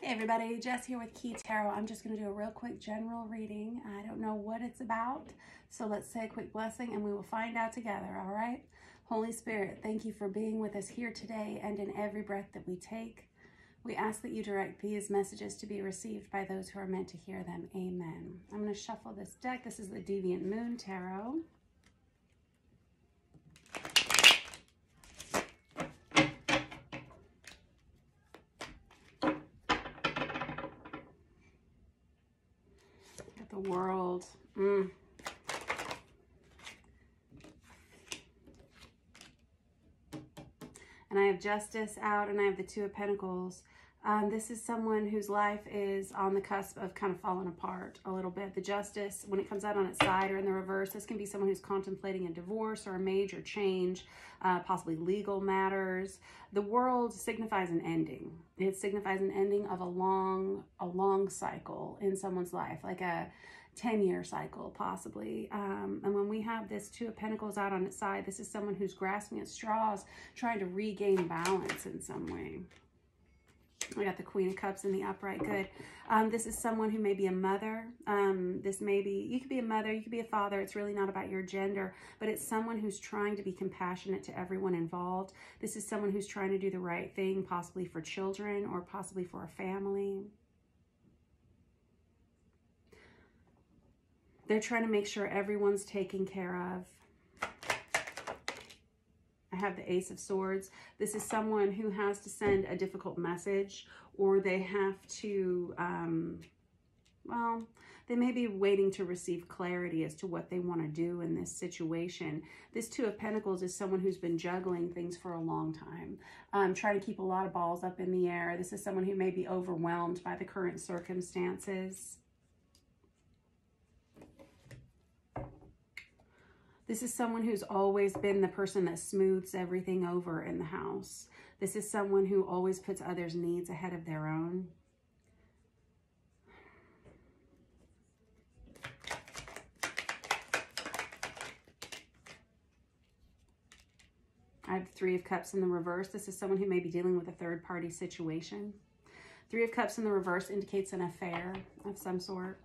Hey everybody, Jess here with Key Tarot. I'm just going to do a real quick general reading. I don't know what it's about, so let's say a quick blessing and we will find out together, all right? Holy Spirit, thank you for being with us here today and in every breath that we take. We ask that you direct these messages to be received by those who are meant to hear them. Amen. I'm going to shuffle this deck. This is the Deviant Moon Tarot. The World. And I have Justice out, and I have the Two of Pentacles. This is someone whose life is on the cusp of kind of falling apart a little bit. The Justice, when it comes out on its side or in the reverse, this can be someone who's contemplating a divorce or a major change, possibly legal matters. The World signifies an ending. It signifies an ending of a long cycle in someone's life, like a 10-year cycle, possibly. And when we have this Two of Pentacles out on its side, this is someone who's grasping at straws, trying to regain balance in some way. I got the Queen of Cups in the upright. Good. This is someone who may be a mother. You could be a mother, you could be a father. It's really not about your gender, but it's someone who's trying to be compassionate to everyone involved. This is someone who's trying to do the right thing, possibly for children or possibly for a family. They're trying to make sure everyone's taken care of. I have the Ace of Swords. This is someone who has to send a difficult message, or they have to, they may be waiting to receive clarity as to what they want to do in this situation. This Two of Pentacles is someone who's been juggling things for a long time, trying to keep a lot of balls up in the air. This is someone who may be overwhelmed by the current circumstances. This is someone who's always been the person that smooths everything over in the house. This is someone who always puts others' needs ahead of their own. I have Three of Cups in the reverse. This is someone who may be dealing with a third-party situation. Three of Cups in the reverse indicates an affair of some sort.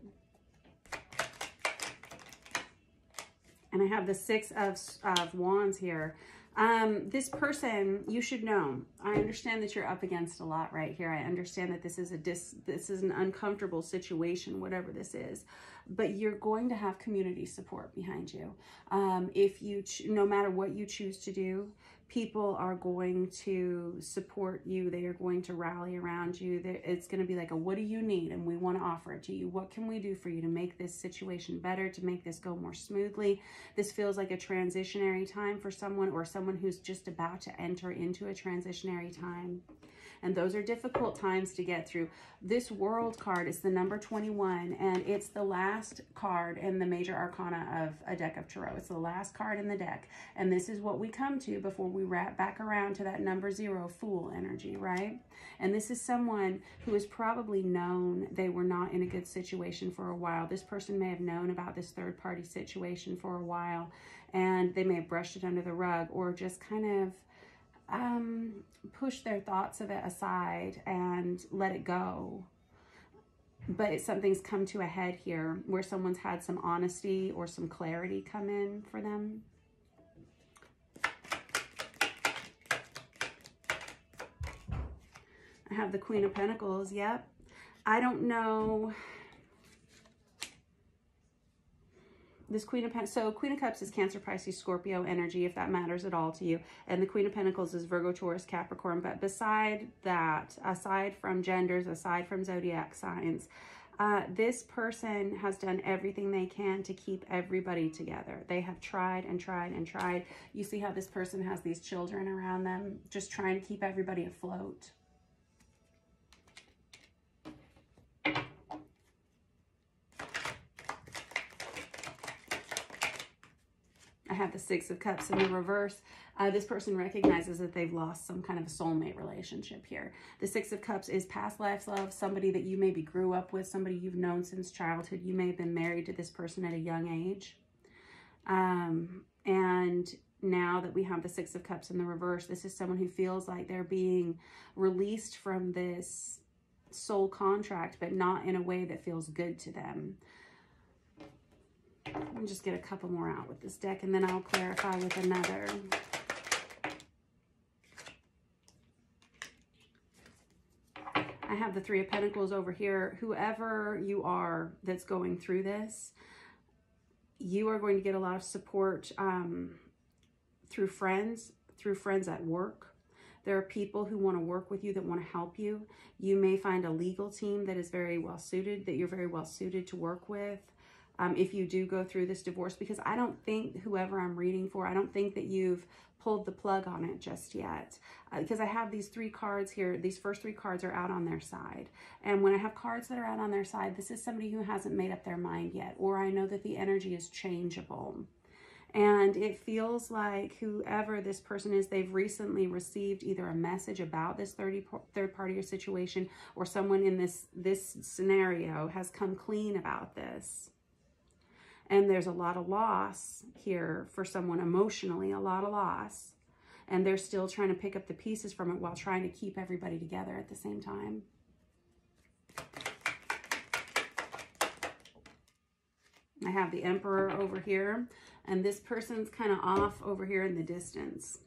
And I have the Six of Wands here. This person, you should know. I understand that you're up against a lot right here. I understand that this is an uncomfortable situation, whatever this is. But you're going to have community support behind you. No matter what you choose to do, people are going to support you. They are going to rally around you. It's going to be like what do you need? And we want to offer it to you. What can we do for you to make this situation better, to make this go more smoothly? This feels like a transitionary time for someone, or someone who's just about to enter into a transitionary time. And those are difficult times to get through. This World card is the number 21, and it's the last card in the major arcana of a deck of tarot. It's the last card in the deck. And this is what we come to before we wrap back around to that number 0, Fool energy, right? And this is someone who has probably known they were not in a good situation for a while. This person may have known about this third-party situation for a while, and they may have brushed it under the rug, or just kind of push their thoughts of it aside and let it go. But something's come to a head here where someone's had some honesty or some clarity come in for them. I have the Queen of Pentacles. Yep. I don't know. This Queen of Pentacles, so Queen of Cups is Cancer, Pisces, Scorpio energy, if that matters at all to you. And the Queen of Pentacles is Virgo, Taurus, Capricorn. But beside that, aside from genders, aside from zodiac signs, this person has done everything they can to keep everybody together. They have tried and tried and tried. You see how this person has these children around them, just trying to keep everybody afloat. I have the Six of Cups in the reverse. This person recognizes that they've lost some kind of a soulmate relationship here. The Six of Cups is past life love, somebody that you maybe grew up with, somebody you've known since childhood. You may have been married to this person at a young age. And now that we have the Six of Cups in the reverse, this is someone who feels like they're being released from this soul contract, but not in a way that feels good to them. Let me just get a couple more out with this deck, and then I'll clarify with another. I have the Three of Pentacles over here. Whoever you are that's going through this, you are going to get a lot of support through friends at work. There are people who want to work with you, that want to help you. You may find a legal team that is very well suited, that you're very well suited to work with. If you do go through this divorce, because I don't think, whoever I'm reading for, I don't think that you've pulled the plug on it just yet. Because I have these 3 cards here. These first 3 cards are out on their side. And when I have cards that are out on their side, this is somebody who hasn't made up their mind yet. Or I know that the energy is changeable. And it feels like whoever this person is, they've recently received either a message about this third party or situation, or someone in this scenario has come clean about this. And there's a lot of loss here for someone emotionally, a lot of loss. And they're still trying to pick up the pieces from it while trying to keep everybody together at the same time. I have the Emperor over here, and this person's kind of off over here in the distance.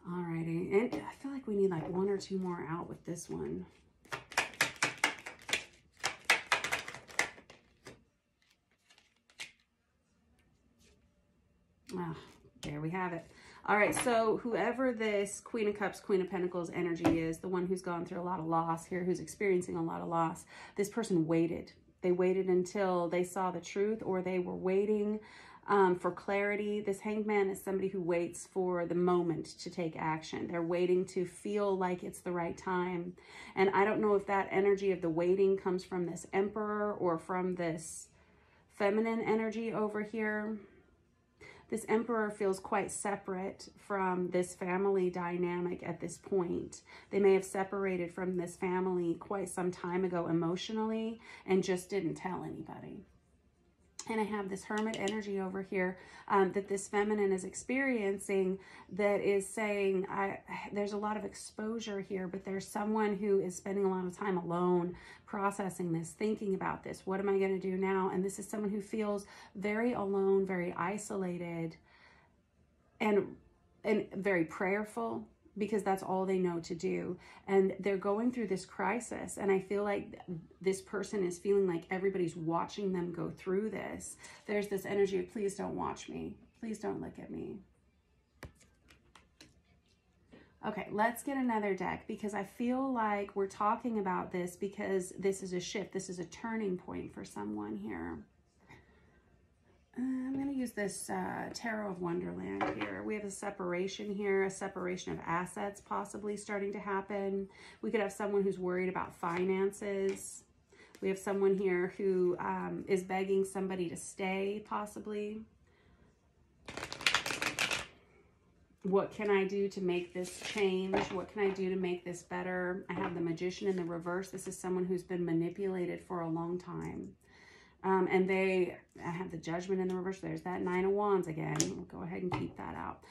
Alrighty, and I feel like we need like 1 or 2 more out with this one. Oh, there we have it. All right, so whoever this Queen of Cups, Queen of Pentacles energy is, the one who's gone through a lot of loss here, who's experiencing a lot of loss, this person waited. They waited until they saw the truth, or they were waiting for clarity. This Hanged Man is somebody who waits for the moment to take action. They're waiting to feel like it's the right time. And I don't know if that energy of the waiting comes from this Emperor or from this feminine energy over here. This Emperor feels quite separate from this family dynamic at this point. They may have separated from this family quite some time ago emotionally and just didn't tell anybody. And I have this Hermit energy over here that this feminine is experiencing, that is saying, there's a lot of exposure here, but there's someone who is spending a lot of time alone, processing this, thinking about this. What am I going to do now? And this is someone who feels very alone, very isolated, and very prayerful, because that's all they know to do. And they're going through this crisis. And I feel like this person is feeling like everybody's watching them go through this. There's this energy of, please don't watch me. Please don't look at me. Okay, let's get another deck, because I feel like we're talking about this because this is a shift. This is a turning point for someone here. I'm going to use this Tarot of Wonderland here. We have a separation here, a separation of assets possibly starting to happen. We could have someone who's worried about finances. We have someone here who is begging somebody to stay, possibly. What can I do to make this change? What can I do to make this better? I have the Magician in the reverse. This is someone who's been manipulated for a long time. And I have the Judgment in the reverse. There's that Nine of Wands again. We'll go ahead and keep that out.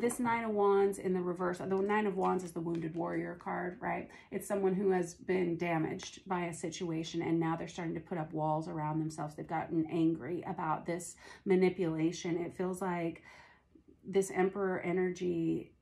This Nine of Wands in the reverse, the Nine of Wands is the Wounded Warrior card, right? It's someone who has been damaged by a situation, and now they're starting to put up walls around themselves. They've gotten angry about this manipulation. It feels like this Emperor energy,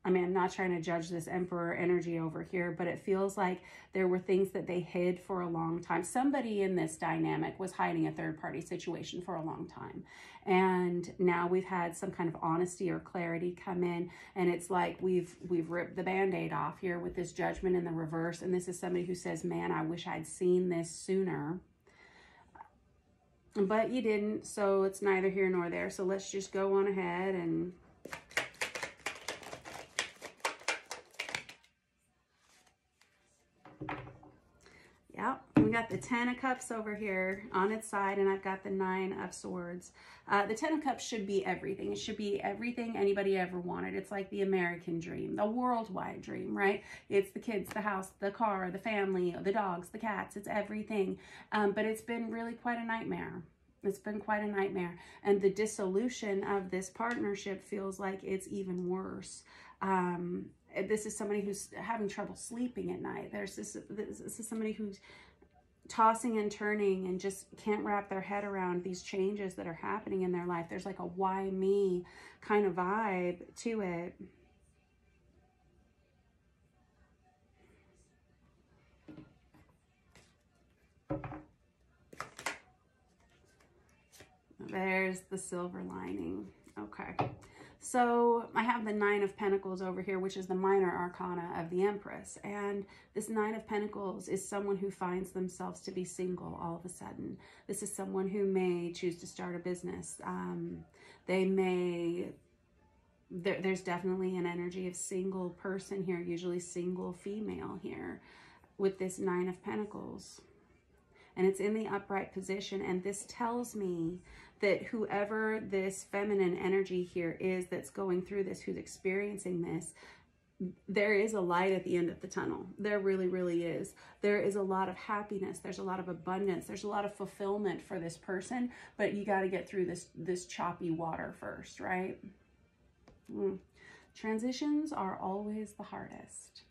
I mean, I'm not trying to judge this Emperor energy over here, but it feels like there were things that they hid for a long time. Somebody in this dynamic was hiding a third-party situation for a long time. And now we've had some kind of honesty or clarity come in, and it's like we've ripped the Band-Aid off here with this Judgment in the reverse. And this is somebody who says, man, I wish I'd seen this sooner. But you didn't, so it's neither here nor there. So let's just go on ahead and... Yep, we got the Ten of Cups over here on its side, and I've got the Nine of Swords. The Ten of Cups should be everything. It should be everything anybody ever wanted. It's like the American dream, the worldwide dream, right? It's the kids, the house, the car, the family, the dogs, the cats. It's everything. But it's been really quite a nightmare. It's been quite a nightmare. And the dissolution of this partnership feels like it's even worse. this is somebody who's having trouble sleeping at night. This is somebody who's tossing and turning and just can't wrap their head around these changes that are happening in their life. There's like a why me kind of vibe to it. There's the silver lining. Okay. So I have the Nine of Pentacles over here, which is the minor arcana of the Empress. And this Nine of Pentacles is someone who finds themselves to be single all of a sudden. This is someone who may choose to start a business. They may, there's definitely an energy of single person here, usually single female here with this Nine of Pentacles. And it's in the upright position. And this tells me that whoever this feminine energy here is that's going through this, who's experiencing this, there is a light at the end of the tunnel. There really, really is. There is a lot of happiness. There's a lot of abundance. There's a lot of fulfillment for this person, but you got to get through this choppy water first, right? Transitions are always the hardest.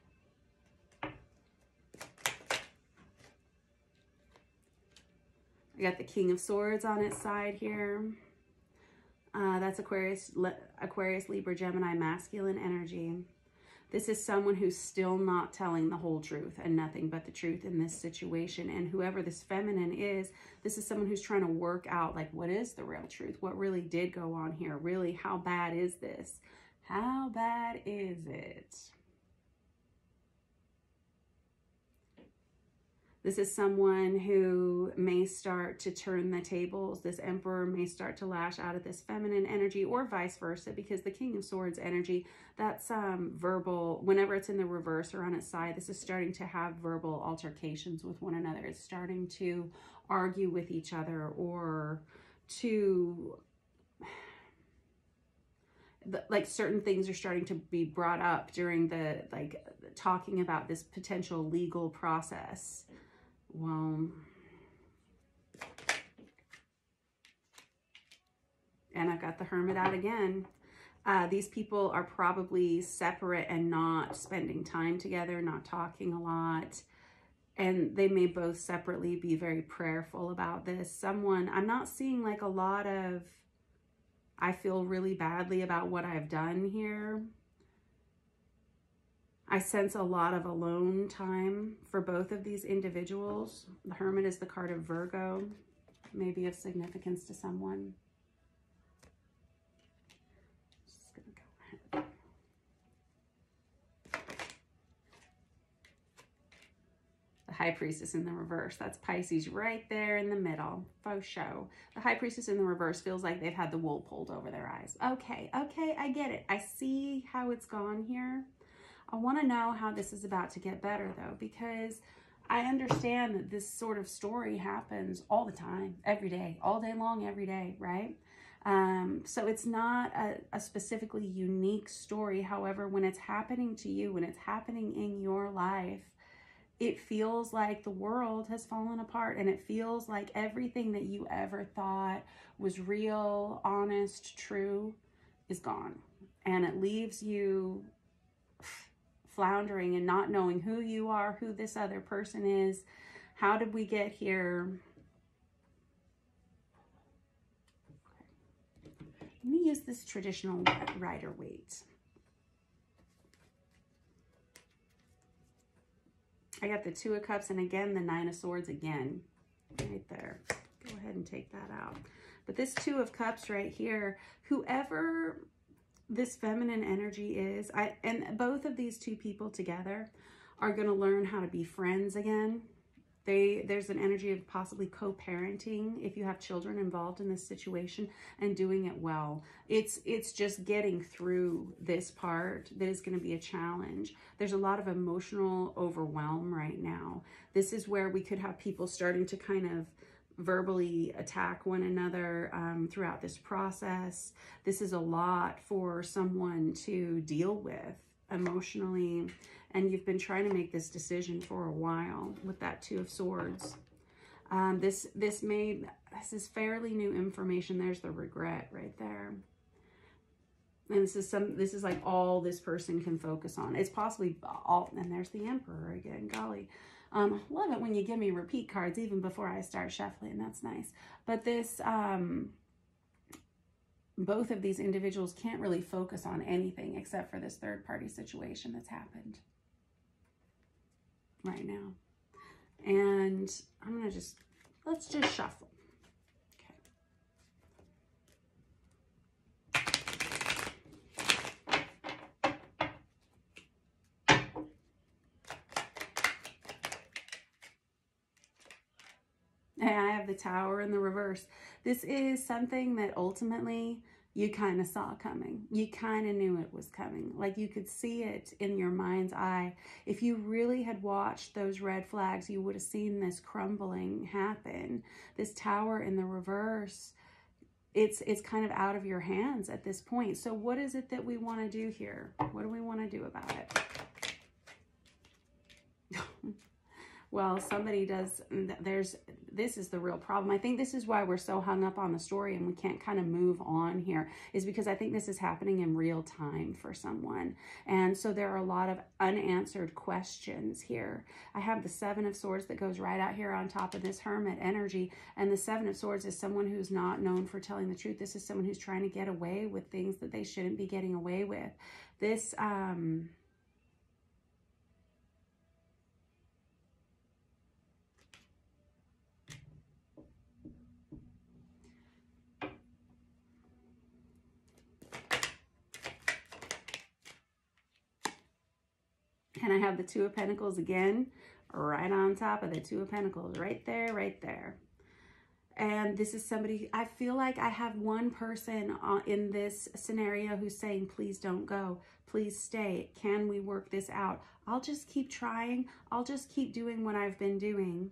I got the King of Swords on its side here. That's Aquarius, Libra, Gemini, masculine energy. This is someone who's still not telling the whole truth and nothing but the truth in this situation. And whoever this feminine is, this is someone who's trying to work out, like, what is the real truth? What really did go on here? Really, how bad is this? How bad is it? This is someone who may start to turn the tables. This Emperor may start to lash out at this feminine energy, or vice versa, because the King of Swords energy, that's verbal. Whenever it's in the reverse or on its side, this is starting to have verbal altercations with one another. It's starting to argue with each other, or to, like, certain things are starting to be brought up during the, like, talking about this potential legal process. Well, and I've got the Hermit out again. These people are probably separate and not spending time together, not talking a lot. And they may both separately be very prayerful about this. Someone, I'm not seeing like a lot of, I feel really badly about what I've done here. I sense a lot of alone time for both of these individuals. The Hermit is the card of Virgo, maybe of significance to someone. Just gonna go ahead. The High Priestess in the reverse. That's Pisces right there in the middle. Faux show. The High Priestess in the reverse feels like they've had the wool pulled over their eyes. Okay, I get it. I see how it's gone here. I want to know how this is about to get better, though, because I understand that this sort of story happens all the time, every day, all day long, every day, right? So it's not a specifically unique story. However, when it's happening to you, when it's happening in your life, it feels like the world has fallen apart, and it feels like everything that you ever thought was real, honest, true is gone. And it leaves you floundering and not knowing who you are, who this other person is. How did we get here? Okay. Let me use this traditional Rider-Waite. I got the Two of Cups, and again, the Nine of Swords again, right there. Go ahead and take that out. But this Two of Cups right here, whoever this feminine energy is, and both of these two people together are going to learn how to be friends again. There's an energy of possibly co-parenting if you have children involved in this situation, and doing it well. It's just getting through this part that is going to be a challenge. There's a lot of emotional overwhelm right now. This is where we could have people starting to kind of verbally attack one another throughout this process. This is a lot for someone to deal with emotionally, and you've been trying to make this decision for a while with that Two of Swords. This is fairly new information. There's the regret right there. And this is like all this person can focus on. It's possibly all, and there's the Emperor again, golly. Love it when you give me repeat cards even before I start shuffling. That's nice. But this, both of these individuals can't really focus on anything except for this third party situation that's happened right now. And I'm going to let's just shuffle. And I have the Tower in the reverse. This is something that ultimately you kind of saw coming. You kind of knew it was coming. Like you could see it in your mind's eye. If you really had watched those red flags, you would have seen this crumbling happen. This Tower in the reverse, it's kind of out of your hands at this point. So what is it that we want to do here? What do we want to do about it? Well, somebody does, this is the real problem. I think this is why we're so hung up on the story and we can't kind of move on here, is because I think this is happening in real time for someone. And so there are a lot of unanswered questions here. I have the Seven of Swords that goes right out here on top of this Hermit energy. And the Seven of Swords is someone who's not known for telling the truth. This is someone who's trying to get away with things that they shouldn't be getting away with. This, and I have the Two of Pentacles again, right on top of the Two of Pentacles, right there, right there. And this is somebody, I feel like I have one person in this scenario who's saying, please don't go, please stay. Can we work this out? I'll just keep trying. I'll just keep doing what I've been doing.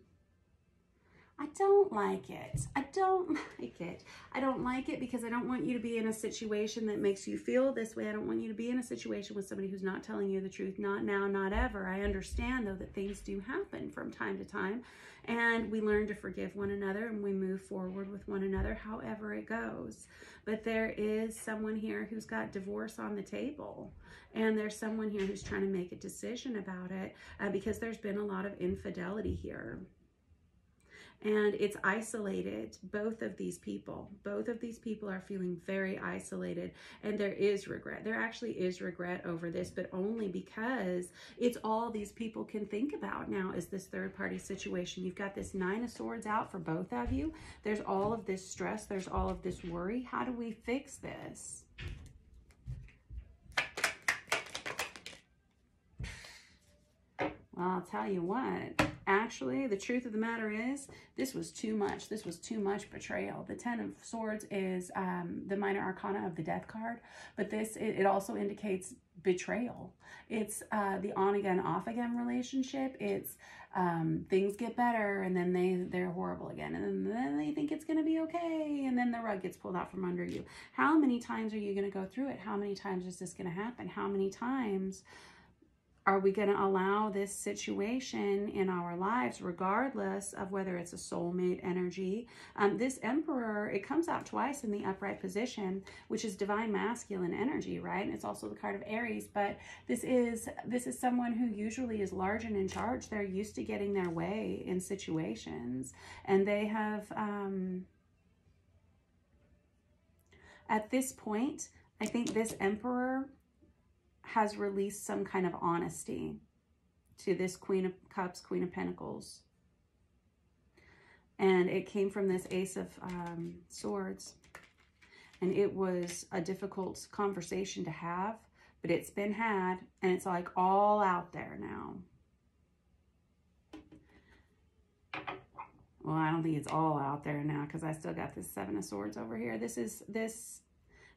I don't like it. I don't like it. I don't like it because I don't want you to be in a situation that makes you feel this way. I don't want you to be in a situation with somebody who's not telling you the truth. Not now, not ever. I understand, though, that things do happen from time to time. And we learn to forgive one another and we move forward with one another, however it goes. But there is someone here who's got divorce on the table. And there's someone here who's trying to make a decision about it because there's been a lot of infidelity here. And it's isolated, both of these people. Both of these people are feeling very isolated, and there is regret. There actually is regret over this, but only because it's all these people can think about now is this third party situation. You've got this Nine of Swords out for both of you. There's all of this stress. There's all of this worry. How do we fix this? Well, I'll tell you what. Actually, the truth of the matter is, this was too much. This was too much betrayal. The Ten of Swords is the minor arcana of the Death card, but this, it also indicates betrayal. It's the on-again, off-again relationship. It's things get better, and then they're horrible again, and then they think it's going to be okay, and then the rug gets pulled out from under you. How many times are you going to go through it? How many times is this going to happen? How many times are we going to allow this situation in our lives, regardless of whether it's a soulmate energy? This Emperor, it comes out twice in the upright position, which is divine masculine energy, right? And it's also the card of Aries, but this is someone who usually is large and in charge. They're used to getting their way in situations, and they have, at this point, I think this Emperor has released some kind of honesty to this Queen of Cups, Queen of Pentacles. And it came from this Ace of Swords. And it was a difficult conversation to have, but it's been had, and it's like all out there now. Well, I don't think it's all out there now because I still got this Seven of Swords over here.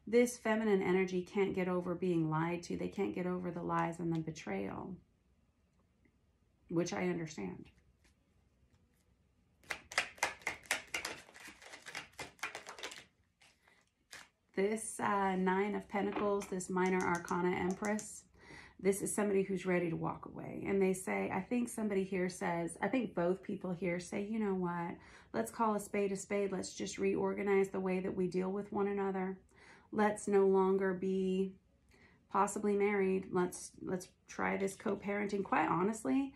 This feminine energy can't get over being lied to. They can't get over the lies and the betrayal, which I understand. This Nine of Pentacles, this minor arcana Empress, this is somebody who's ready to walk away. And they say, I think somebody here says, I think both people here say, you know what, let's call a spade a spade. Let's just reorganize the way that we deal with one another. let's no longer be possibly married. Let's try this co-parenting. Quite honestly,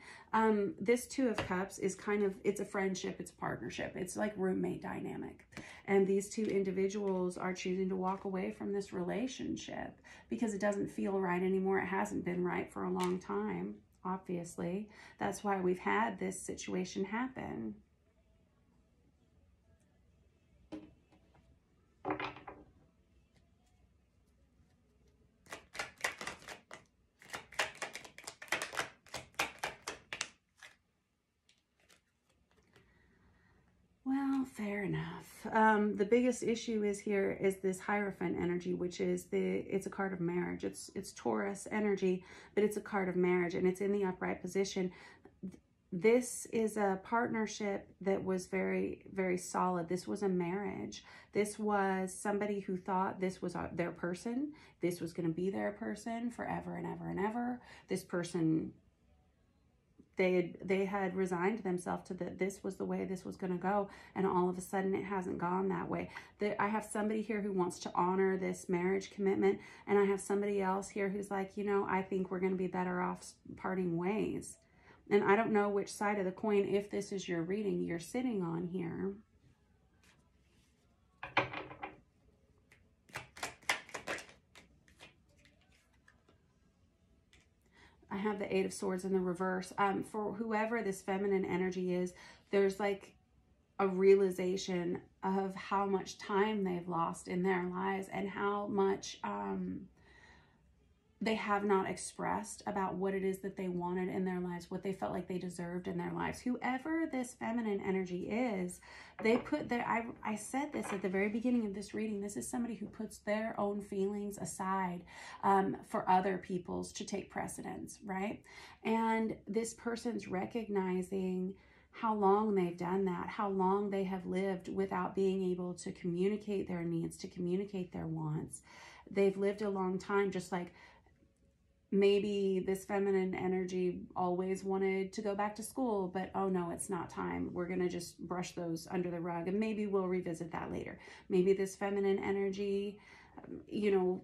this Two of Cups is kind of, it's a friendship, it's a partnership, it's like roommate dynamic. And these two individuals are choosing to walk away from this relationship because it doesn't feel right anymore. It hasn't been right for a long time, obviously. That's why we've had this situation happen. Well, fair enough. The biggest issue is here is this Hierophant energy, which is it's a card of marriage. It's Taurus energy, but it's a card of marriage, and it's in the upright position. This is a partnership that was very, very solid. This was a marriage. This was somebody who thought this was their person. This was going to be their person forever and ever and ever. This person, they had resigned themselves to that this was the way this was going to go, and all of a sudden it hasn't gone that way. I have somebody here who wants to honor this marriage commitment, and I have somebody else here who's like, you know, I think we're going to be better off parting ways. And I don't know which side of the coin, if this is your reading, you're sitting on here. I have the Eight of Swords in the reverse. For whoever this feminine energy is, there's like a realization of how much time they've lost in their lives and how much they have not expressed about what it is that they wanted in their lives, what they felt like they deserved in their lives. Whoever this feminine energy is, they put their, I said this at the very beginning of this reading, this is somebody who puts their own feelings aside for other people's to take precedence, right? And this person's recognizing how long they've done that, how long they have lived without being able to communicate their needs, to communicate their wants. They've lived a long time, just like maybe this feminine energy always wanted to go back to school, but oh no, it's not time. We're going to just brush those under the rug, and maybe we'll revisit that later. Maybe this feminine energy, you know,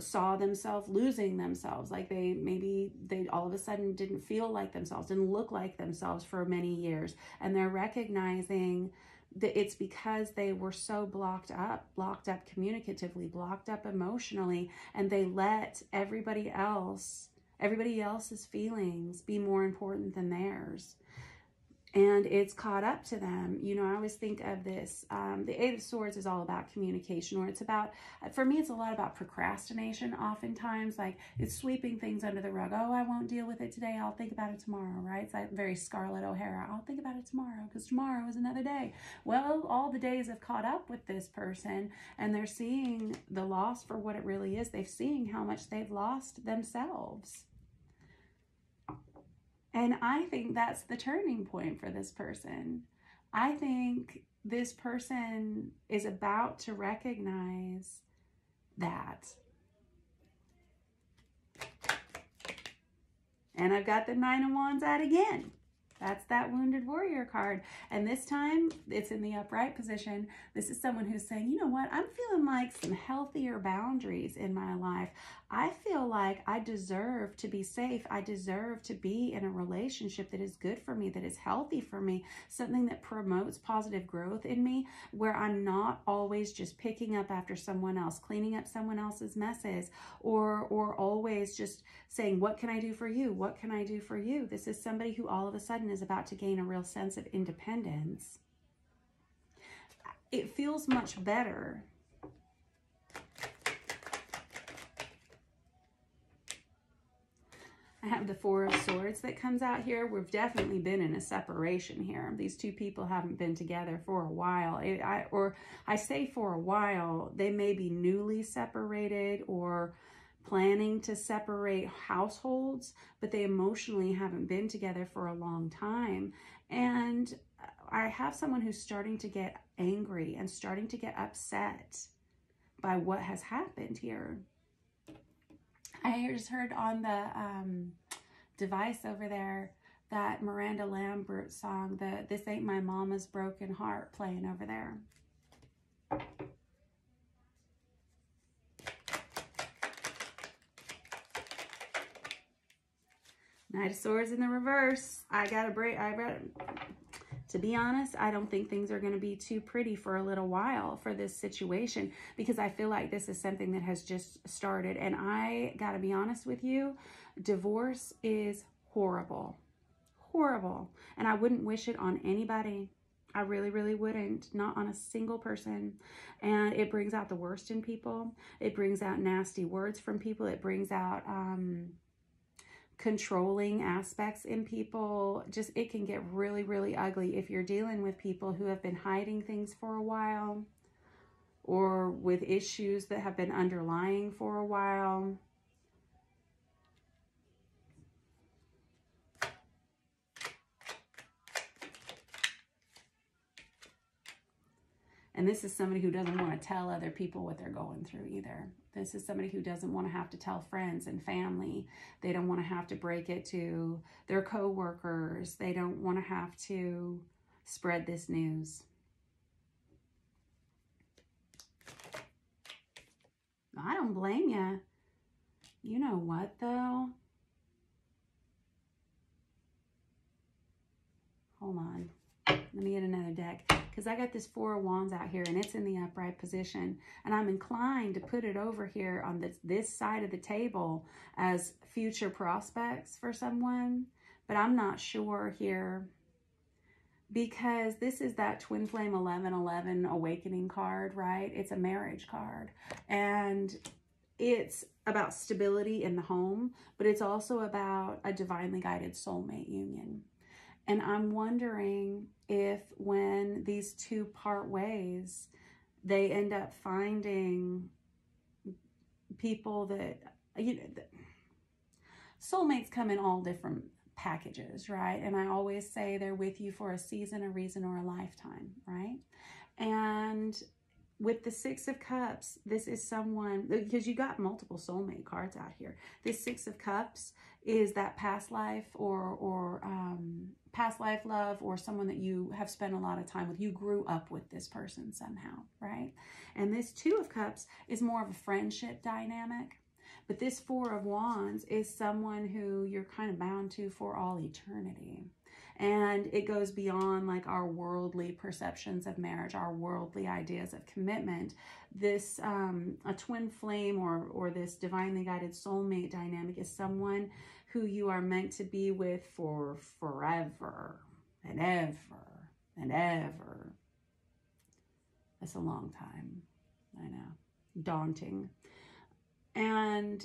saw themselves losing themselves. Like maybe they all of a sudden didn't feel like themselves, didn't look like themselves for many years. And they're recognizing that it's because they were so blocked up communicatively, blocked up emotionally, and they let everybody else's feelings be more important than theirs. And it's caught up to them. You know, I always think of this, the Eight of Swords is all about communication, or it's about, for me, it's a lot about procrastination oftentimes. Like, it's sweeping things under the rug. Oh, I won't deal with it today. I'll think about it tomorrow, right? It's like very Scarlett O'Hara. I'll think about it tomorrow because tomorrow is another day. Well, all the days have caught up with this person, and they're seeing the loss for what it really is. They're seeing how much they've lost themselves. And I think that's the turning point for this person. I think this person is about to recognize that. And I've got the Nine of Wands out again. That's that Wounded Warrior card. And this time, it's in the upright position. This is someone who's saying, you know what? I'm feeling like some healthier boundaries in my life. I feel like I deserve to be safe. I deserve to be in a relationship that is good for me, that is healthy for me, something that promotes positive growth in me, where I'm not always just picking up after someone else, cleaning up someone else's messes, or always just saying, what can I do for you? What can I do for you? This is somebody who all of a sudden is about to gain a real sense of independence. It feels much better. I have the Four of Swords that comes out here. We've definitely been in a separation here. These two people haven't been together for a while. I say for a while, they may be newly separated or planning to separate households, but they emotionally haven't been together for a long time. And I have someone who's starting to get angry and starting to get upset by what has happened here. I just heard on the device over there that Miranda Lambert song, This Ain't My Mama's Broken Heart, playing over there. Knight of Swords in the reverse. To be honest, I don't think things are going to be too pretty for a little while for this situation, because I feel like this is something that has just started. And I got to be honest with you, divorce is horrible. Horrible. And I wouldn't wish it on anybody. I really, really wouldn't. Not on a single person. And it brings out the worst in people. It brings out nasty words from people. It brings out controlling aspects in people. Just, it can get really, really ugly if you're dealing with people who have been hiding things for a while, or with issues that have been underlying for a while. And this is somebody who doesn't want to tell other people what they're going through either. This is somebody who doesn't want to have to tell friends and family. They don't want to have to break it to their coworkers. They don't want to have to spread this news. I don't blame you. You know what, though? Hold on. Let me get another deck, because I got this Four of Wands out here, and it's in the upright position. And I'm inclined to put it over here on this side of the table as future prospects for someone. But I'm not sure here, because this is that Twin Flame 1111 awakening card, right? It's a marriage card. And it's about stability in the home, but it's also about a divinely guided soulmate union. And I'm wondering if when these two part ways, they end up finding people that, you know, soulmates come in all different packages, right? And I always say they're with you for a season, a reason, or a lifetime, right? And with the Six of Cups, this is someone, because you got multiple soulmate cards out here. This Six of Cups is that past life or past life love, or someone that you have spent a lot of time with. You grew up with this person somehow, right? And this Two of Cups is more of a friendship dynamic. But this Four of Wands is someone who you're kind of bound to for all eternity. And it goes beyond like our worldly perceptions of marriage, our worldly ideas of commitment. This, a twin flame or this divinely guided soulmate dynamic is someone who you are meant to be with for forever and ever and ever. That's a long time. I know. Daunting. And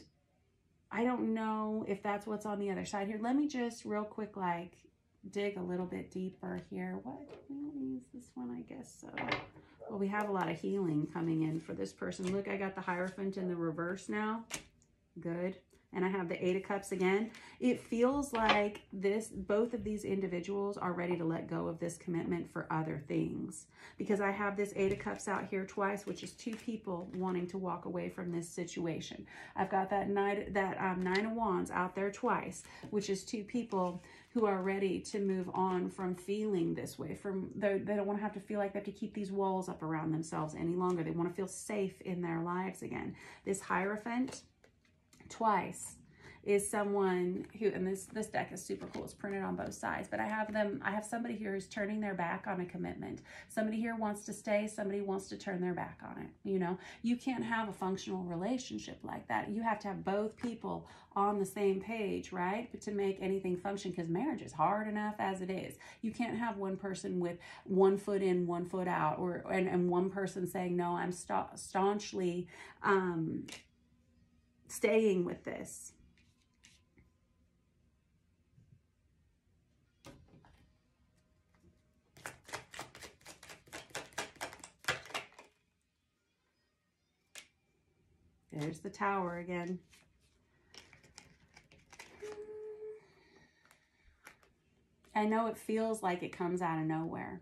I don't know if that's what's on the other side here. Let me just real quick, like, dig a little bit deeper here. What? We'll use this one, I guess so. Well, we have a lot of healing coming in for this person. Look, I got the Hierophant in the reverse now. Good. And I have the Eight of Cups again. It feels like both of these individuals are ready to let go of this commitment for other things. Because I have this Eight of Cups out here twice, which is two people wanting to walk away from this situation. I've got that Nine of Wands out there twice, which is two people who are ready to move on from feeling this way. They don't want to have to feel like they have to keep these walls up around themselves any longer. They want to feel safe in their lives again. This Hierophant twice is someone who, and this deck is super cool. It's printed on both sides, but I have somebody here who's turning their back on a commitment. Somebody here wants to stay. Somebody wants to turn their back on it. You know, you can't have a functional relationship like that. You have to have both people on the same page, right? But to make anything function, because marriage is hard enough as it is. You can't have one person with one foot in, one foot out, and one person saying, no, I'm staunchly staying with this. There's the Tower again. I know it feels like it comes out of nowhere.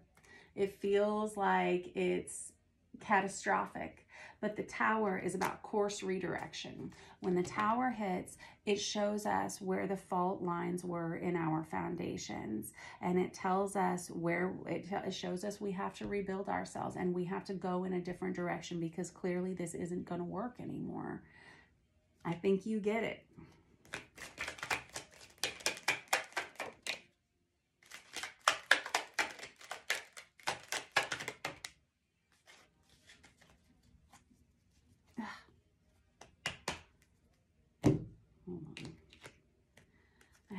It feels like it's catastrophic. But the Tower is about course redirection. When the Tower hits, it shows us where the fault lines were in our foundations. And it tells us it shows us we have to rebuild ourselves and we have to go in a different direction, because clearly this isn't going to work anymore. I think you get it.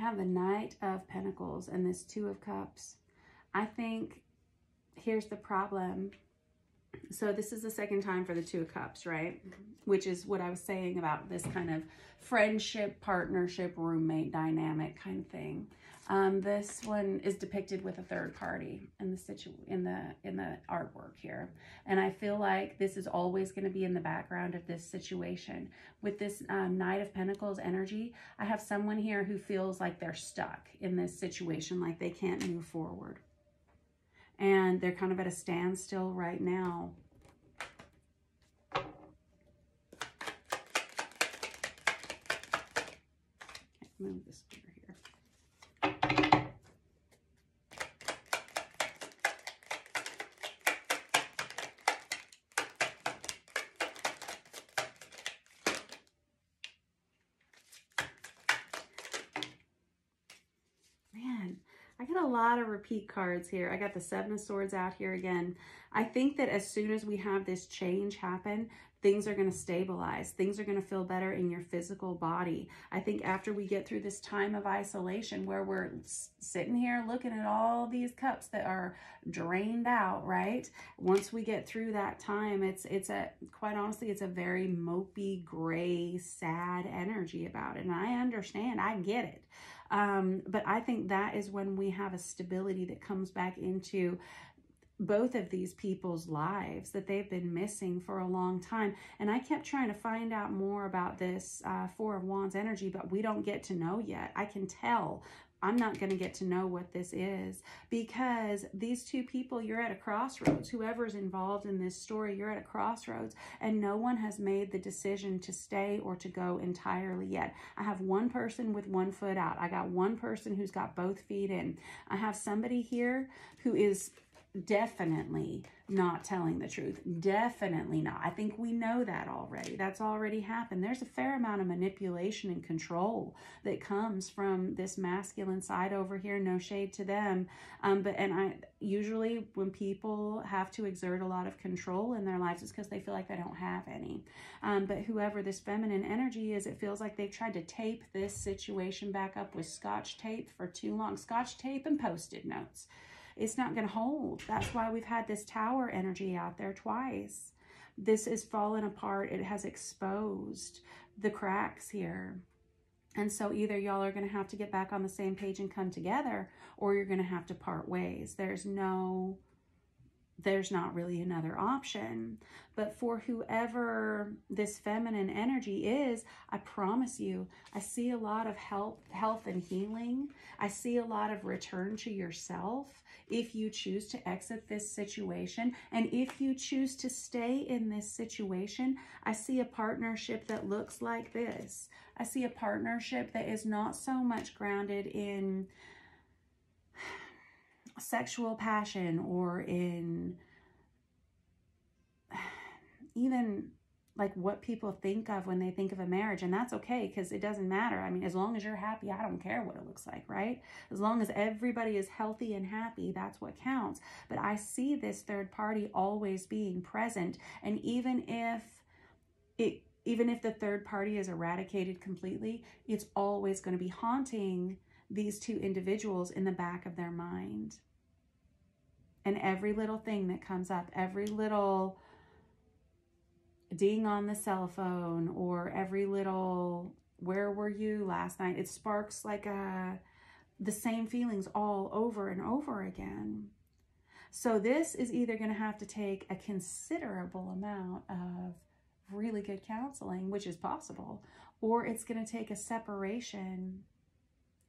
have the Knight of Pentacles and this Two of Cups. I think here's the problem. So this is the second time for the Two of Cups, right? Which is what I was saying about this kind of friendship, partnership, roommate dynamic kind of thing. This one is depicted with a third party in the artwork here, and I feel like this is always going to be in the background of this situation. With this Knight of Pentacles energy, I have someone here who feels like they're stuck in this situation, like they can't move forward, and they're kind of at a standstill right now. Move this over here. Man, I got a lot of repeat cards here. I got the Seven of Swords out here again. I think that as soon as we have this change happen, things are going to stabilize. Things are going to feel better in your physical body. I think after we get through this time of isolation where we're sitting here looking at all these cups that are drained out, right? Once we get through that time, quite honestly, it's a very mopey, gray, sad energy about it. And I understand, I get it. But I think that is when we have a stability that comes back into both of these people's lives that they've been missing for a long time. And I kept trying to find out more about this Four of Wands energy, but we don't get to know yet. I can tell I'm not going to get to know what this is, because these two people, you're at a crossroads. Whoever's involved in this story, you're at a crossroads, and no one has made the decision to stay or to go entirely yet. I have one person with one foot out. I got one person who's got both feet in. I have somebody here who is definitely not telling the truth. Definitely not. I think we know that already. That's already happened. There's a fair amount of manipulation and control that comes from this masculine side over here. No shade to them. I usually when people have to exert a lot of control in their lives, it's because they feel like they don't have any. But whoever this feminine energy is, it feels like they've tried to tape this situation back up with Scotch tape for too long. Scotch tape and Post-it notes. It's not going to hold. That's why we've had this Tower energy out there twice. This is fallen apart. It has exposed the cracks here. And so either y'all are going to have to get back on the same page and come together, or you're going to have to part ways. There's not really another option. But for whoever this feminine energy is, I promise you, I see a lot of health and healing. I see a lot of return to yourself if you choose to exit this situation. And if you choose to stay in this situation, I see a partnership that looks like this. I see a partnership that is not so much grounded in sexual passion or in even like what people think of when they think of a marriage. And that's okay, because it doesn't matter. I mean, as long as you're happy, I don't care what it looks like, right? As long as everybody is healthy and happy, that's what counts. But I see this third party always being present. And even if the third party is eradicated completely, it's always going to be haunting these two individuals in the back of their mind. And every little thing that comes up, every little ding on the cell phone, or every little where were you last night, it sparks like the same feelings all over and over again. So this is either going to have to take a considerable amount of really good counseling, which is possible, or it's going to take a separation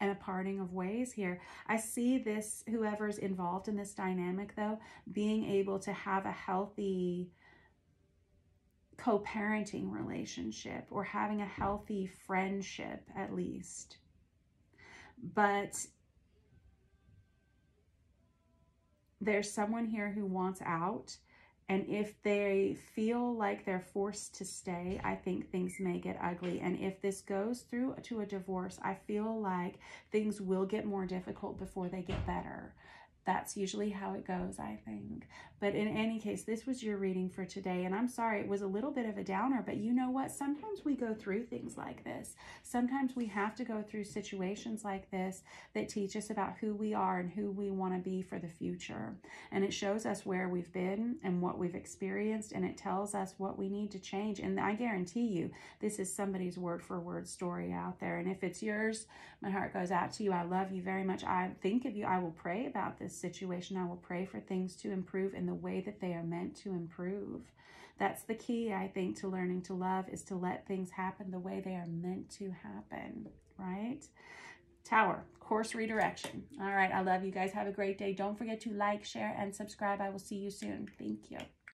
and a parting of ways here. I see this, whoever's involved in this dynamic though, being able to have a healthy co-parenting relationship, or having a healthy friendship at least. But there's someone here who wants out, and if they feel like they're forced to stay, I think things may get ugly. And if this goes through to a divorce, I feel like things will get more difficult before they get better. That's usually how it goes, I think. But in any case, this was your reading for today. And I'm sorry, it was a little bit of a downer, but you know what? Sometimes we go through things like this. Sometimes we have to go through situations like this that teach us about who we are and who we want to be for the future. And it shows us where we've been and what we've experienced, and it tells us what we need to change. And I guarantee you, this is somebody's word for word story out there. And if it's yours, my heart goes out to you. I love you very much. I think of you. I will pray about this situation. I will pray for things to improve in the way that they are meant to improve. That's the key, I think, to learning to love, is to let things happen the way they are meant to happen, right? Tower, course redirection. All right, I love you guys. Have a great day. Don't forget to like, share, and subscribe. I will see you soon. Thank you.